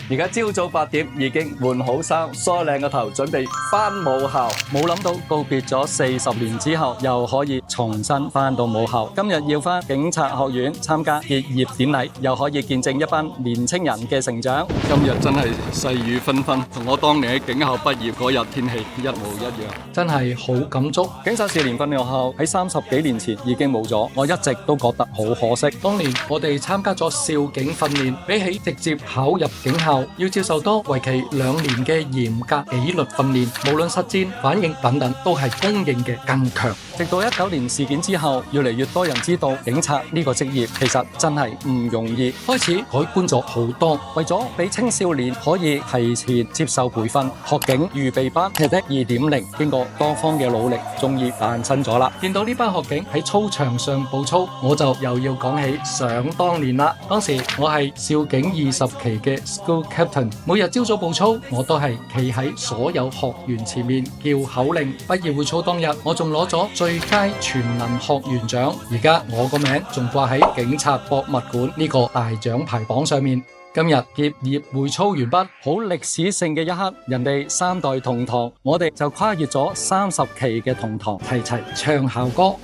而家朝早8點已經換好衫，梳靚個頭，準備返母校。冇諗到告別咗40年之後，又可以重新返到母校。今日要返警察學院參加結業典禮，又可以見證一班年青人嘅成長。今日真係細雨紛紛，同我當年喺警校畢業嗰日天氣一模一樣，真係好感觸。警察少年訓練學校喺30幾年前已經冇咗，我一直都覺得好可惜。當年我哋參加咗少警訓練，比起直接考入警校，要接受多為期2年嘅嚴格紀律訓練，無論實戰、反應等等，都係公認嘅更強。直到19年事件之後，越嚟越多人知道警察呢個職業其實真係唔容易，開始改觀咗好多。為咗俾青少年可以提前接受培訓，學警預備班 Cadet 2.0經過多方嘅努力，終於誕生咗啦。見到呢班學警喺操場上步操，我就又要講起想當年啦。當時我係少警20期嘅 School Captain， 每日朝早步操，我都係企喺所有學員前面叫口令。畢業會操當日，我仲攞咗最佳全能學員獎，而家我個名仲掛喺警察博物館呢個大獎牌榜上面。今日結業會操完畢，好歷史性嘅一刻，人哋3代同堂，我哋就跨越咗30期嘅同堂，齊齊唱校歌。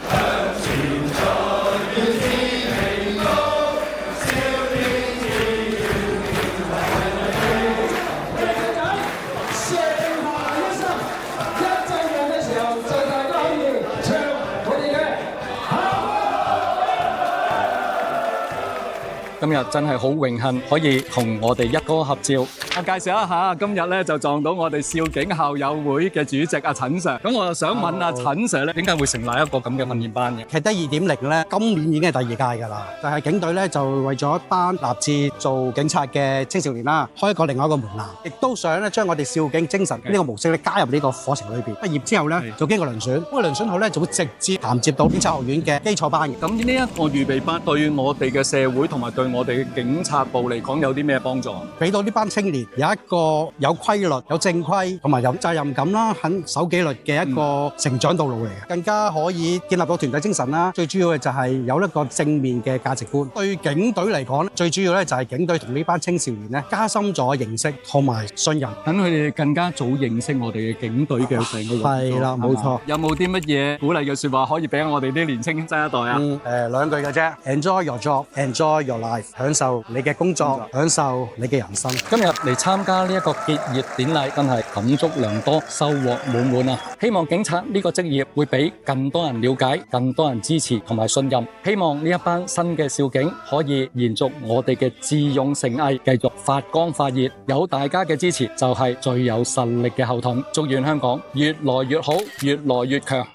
今日真係好榮幸可以同我哋一哥合照。我介紹一下，今日咧就撞到我哋少警校友會嘅主席阿陳 Sir。咁我就想問阿陳 Sir 咧，點解會成立一個咁嘅訓練班嘅？其實2.0咧，今年已經係第2屆㗎啦。但係警隊咧就為咗一班立志做警察嘅青少年啦，開一個另外一個門檻，亦都想咧將我哋少警精神呢個模式咧加入呢個課程裏邊。畢業之後咧，就經過遴選，咁遴選後咧就會直接銜接到警察學院嘅基礎班嘅。咁呢一個預備班對我哋嘅社會同埋對我哋嘅警察部嚟講有啲咩幫助？俾到呢班青年有一個有規律、有正規同埋有責任感啦，肯守紀律嘅一個成長道路嚟嘅，更加可以建立到團隊精神啦。最主要嘅就係有一個正面嘅價值觀。對警隊嚟講咧，最主要咧就係警隊同呢班青少年咧加深咗認識同埋信任，等佢哋更加早認識我哋嘅警隊嘅成個運作。係啦，冇錯。有冇啲乜嘢鼓勵嘅説話可以俾我哋啲年青新一代啊？2句嘅啫 ，Enjoy your job, enjoy your life， 享受你嘅工作，享受你嘅人生。今日嚟參加呢一個結業典禮，真係感觸良多，收穫滿滿啊！希望警察呢個職業會俾更多人了解，更多人支持同埋信任。希望呢一班新嘅少警可以延續我哋嘅智勇誠毅，繼續發光發熱。有大家嘅支持，就係最有實力嘅後盾。祝願香港越來越好，越來越強。